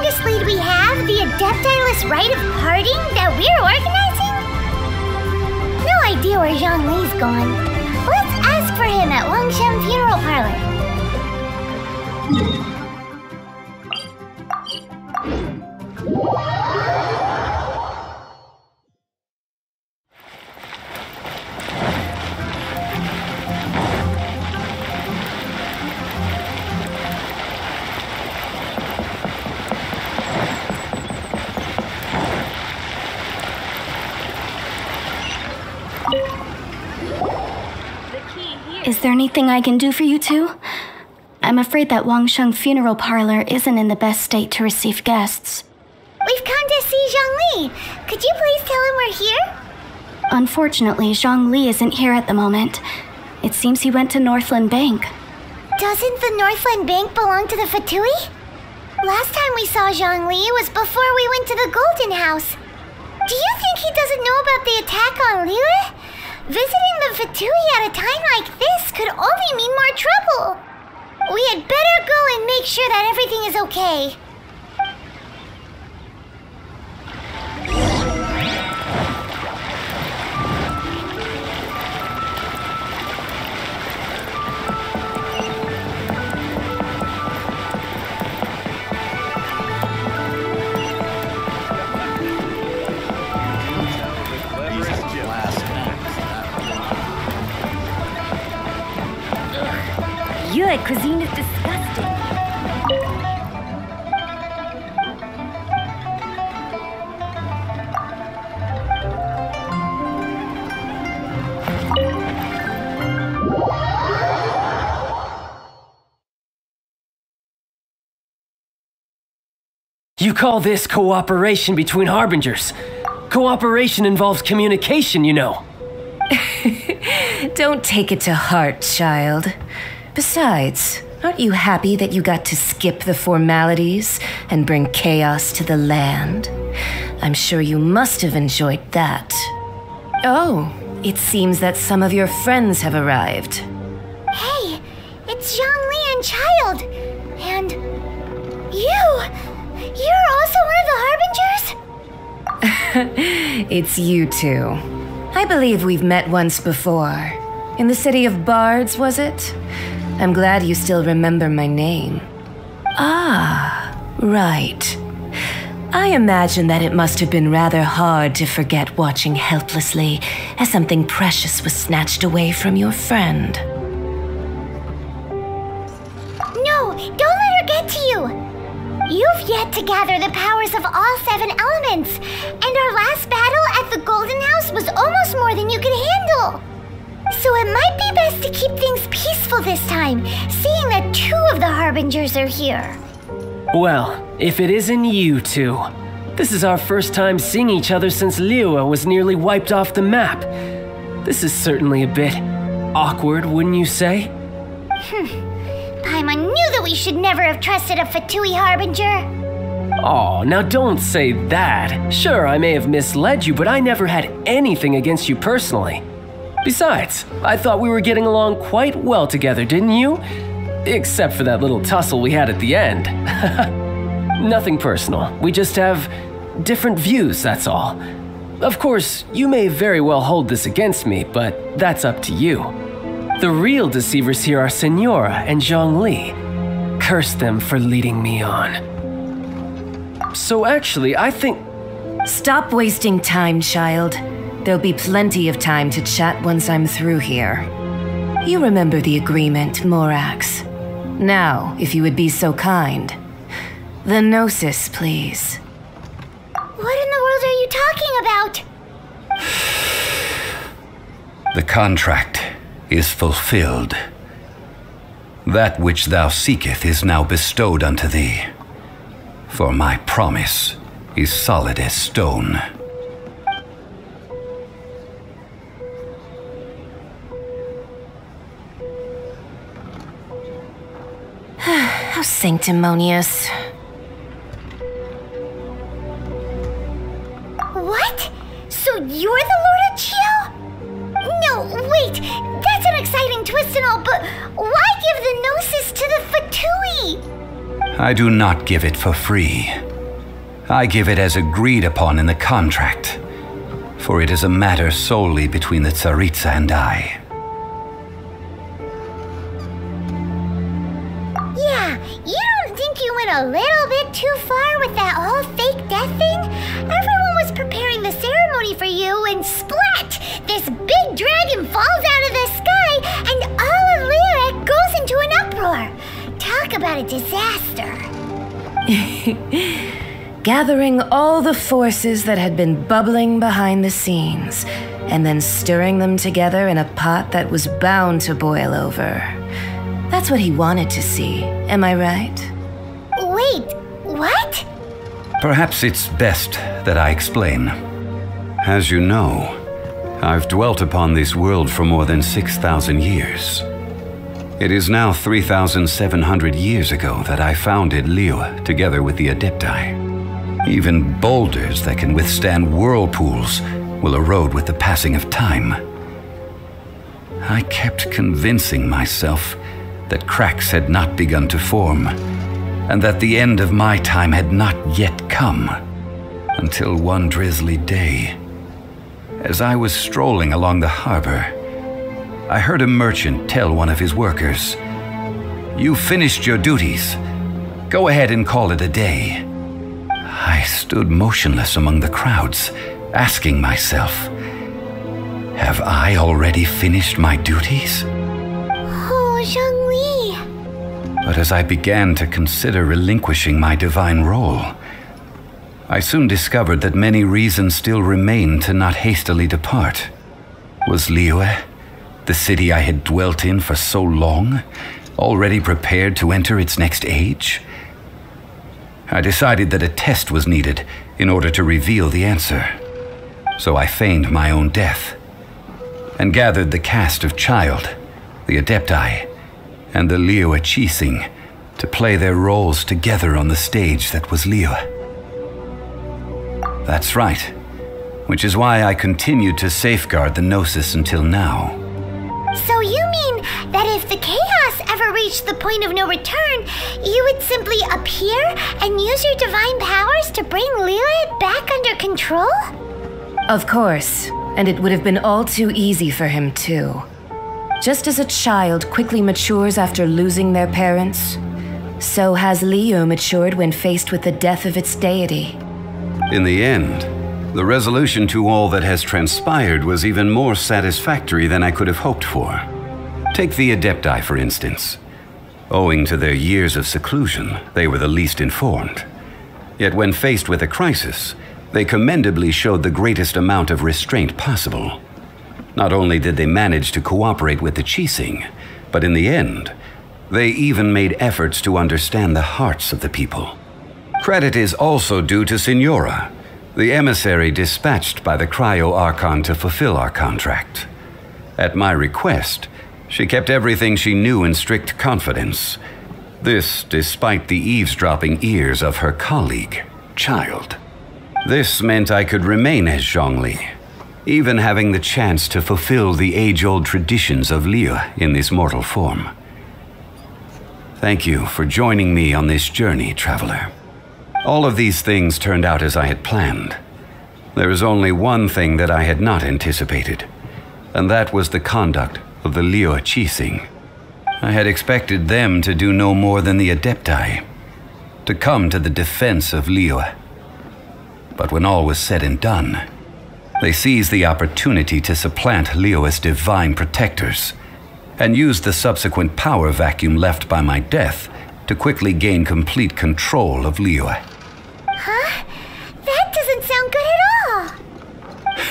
youngest lead we have the Adeptiless Rite of Parting that we're organizing? No idea where Zhongli's gone. Let's ask for him at Wangshan Funeral Parlor. Is there anything I can do for you two? I'm afraid that Wangshan Funeral Parlor isn't in the best state to receive guests. We've come to see Zhongli. Could you please tell him we're here? Unfortunately, Zhongli isn't here at the moment. It seems he went to Northland Bank. Doesn't the Northland Bank belong to the Fatui? Last time we saw Zhongli was before we went to the Golden House. Do you think he doesn't know about the attack on Liyue? Visiting the Fatui at a time like this could only mean more trouble. We had better go and make sure that everything is okay. Your cuisine is disgusting. You call this cooperation between Harbingers? Cooperation involves communication, you know. Don't take it to heart, child. Besides, aren't you happy that you got to skip the formalities and bring chaos to the land? I'm sure you must have enjoyed that. Oh, it seems that some of your friends have arrived. Hey, it's Zhongli and Child. And you! You're also one of the Harbingers? It's you two. I believe we've met once before. In the City of Bards, was it? I'm glad you still remember my name. Ah, right. I imagine that it must have been rather hard to forget watching helplessly as something precious was snatched away from your friend. No, don't let her get to you! You've yet to gather the powers of all 7 elements, and our last battle at the Golden House was almost more than you could handle. So it might be best to keep things peaceful this time, seeing that 2 of the Harbingers are here. Well, if it isn't you two. This is our first time seeing each other since Liyue was nearly wiped off the map. This is certainly a bit awkward, wouldn't you say? Paimon knew that we should never have trusted a Fatui Harbinger. Oh, now don't say that. Sure, I may have misled you, but I never had anything against you personally. Besides, I thought we were getting along quite well together, didn't you? Except for that little tussle we had at the end. Nothing personal. We just have different views, that's all. Of course, you may very well hold this against me, but that's up to you. The real deceivers here are Senora and Zhongli. Curse them for leading me on. So actually, I think... Stop wasting time, child. There'll be plenty of time to chat once I'm through here. You remember the agreement, Morax. Now, if you would be so kind. The Gnosis, please. What in the world are you talking about? The contract is fulfilled. That which thou seeketh is now bestowed unto thee. For my promise is solid as stone. How sanctimonious. What? So you're the Lord of Chio? No, wait, that's an exciting twist and all, but why give the Gnosis to the Fatui? I do not give it for free. I give it as agreed upon in the contract, for it is a matter solely between the Tsaritsa and I. Yeah, you don't think you went a little bit too far with that whole fake death thing? Everyone was preparing the ceremony for you and splat! This big dragon falls out of the sky and all of Lyric goes into an uproar. Talk about a disaster. Gathering all the forces that had been bubbling behind the scenes, and then stirring them together in a pot that was bound to boil over. That's what he wanted to see, am I right? Wait, what? Perhaps it's best that I explain. As you know, I've dwelt upon this world for more than 6,000 years. It is now 3,700 years ago that I founded Liyue together with the Adepti. Even boulders that can withstand whirlpools will erode with the passing of time. I kept convincing myself that cracks had not begun to form, and that the end of my time had not yet come, until one drizzly day, as I was strolling along the harbor, I heard a merchant tell one of his workers, "You've finished your duties. Go ahead and call it a day." I stood motionless among the crowds, asking myself, have I already finished my duties? Oh, Zhongli. But as I began to consider relinquishing my divine role, I soon discovered that many reasons still remained to not hastily depart. Was Liyue, the city I had dwelt in for so long, already prepared to enter its next age? I decided that a test was needed in order to reveal the answer. So I feigned my own death, and gathered the cast of Child, the Adepti, and the Liyue Qixing to play their roles together on the stage that was Liyue. That's right, which is why I continued to safeguard the Gnosis until now. So you mean that if the chaos ever reached the point of no return, you would simply appear and use your divine powers to bring Liyue back under control? Of course, and it would have been all too easy for him too. Just as a child quickly matures after losing their parents, so has Liyue matured when faced with the death of its deity. In the end, the resolution to all that has transpired was even more satisfactory than I could have hoped for. Take the Adepti, for instance. Owing to their years of seclusion, they were the least informed. Yet when faced with a crisis, they commendably showed the greatest amount of restraint possible. Not only did they manage to cooperate with the Qixing, but in the end, they even made efforts to understand the hearts of the people. Credit is also due to Signora, the emissary dispatched by the Cryo-Archon to fulfill our contract. At my request, she kept everything she knew in strict confidence. This despite the eavesdropping ears of her colleague, Child. This meant I could remain as Zhongli, even having the chance to fulfill the age-old traditions of Liyue in this mortal form. Thank you for joining me on this journey, traveler. All of these things turned out as I had planned. There is only one thing that I had not anticipated, and that was the conduct of the Liyue Qixing. I had expected them to do no more than the Adepti, to come to the defense of Liyue. But when all was said and done, they seized the opportunity to supplant Liyue's divine protectors, and used the subsequent power vacuum left by my death to quickly gain complete control of Liyue. Huh? That doesn't sound good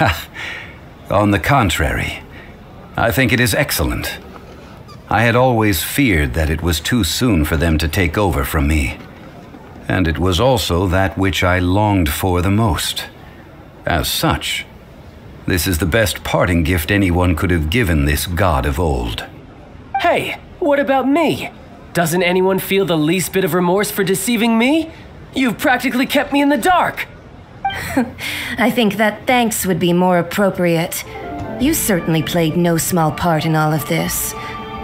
at all. On the contrary, I think it is excellent. I had always feared that it was too soon for them to take over from me, and it was also that which I longed for the most. As such, this is the best parting gift anyone could have given this god of old. Hey, what about me? Doesn't anyone feel the least bit of remorse for deceiving me? You've practically kept me in the dark. I think that thanks would be more appropriate. You certainly played no small part in all of this,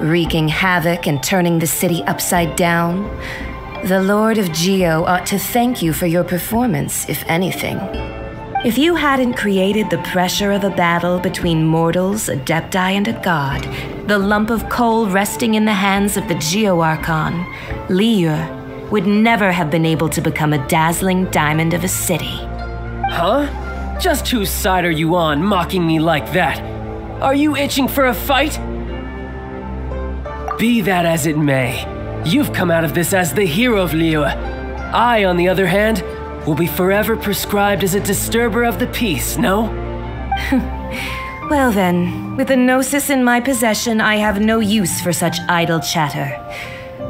wreaking havoc and turning the city upside down. The Lord of Geo ought to thank you for your performance, if anything. If you hadn't created the pressure of a battle between mortals, adepti, and a god, the lump of coal resting in the hands of the Geo Archon, Liyue would never have been able to become a dazzling diamond of a city. Huh? Just whose side are you on, mocking me like that? Are you itching for a fight? Be that as it may, you've come out of this as the hero of Liyue. I, on the other hand, will be forever prescribed as a disturber of the peace, no? Well then, with the Gnosis in my possession, I have no use for such idle chatter.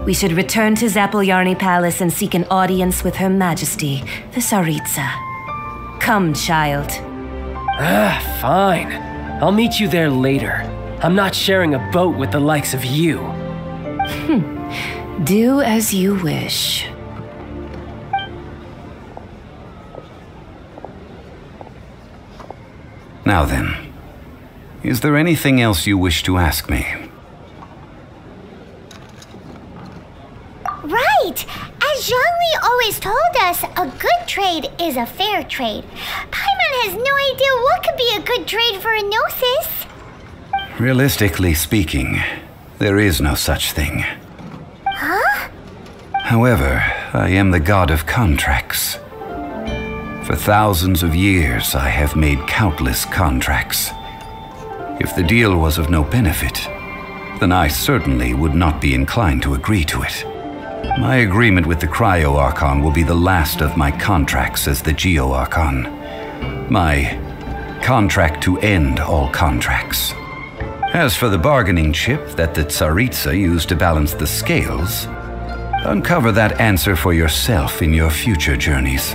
We should return to Zapoljarny Palace and seek an audience with Her Majesty, the Tsaritsa. Come, child. Fine. I'll meet you there later. I'm not sharing a boat with the likes of you. Do as you wish. Now then, is there anything else you wish to ask me? Right! As Zhongli always told us, a good trade is a fair trade. Paimon has no idea what could be a good trade for a Gnosis. Realistically speaking, there is no such thing. Huh? However, I am the god of contracts. For thousands of years, I have made countless contracts. If the deal was of no benefit, then I certainly would not be inclined to agree to it. My agreement with the Cryo Archon will be the last of my contracts as the Geo Archon. My contract to end all contracts. As for the bargaining chip that the Tsaritsa used to balance the scales, uncover that answer for yourself in your future journeys.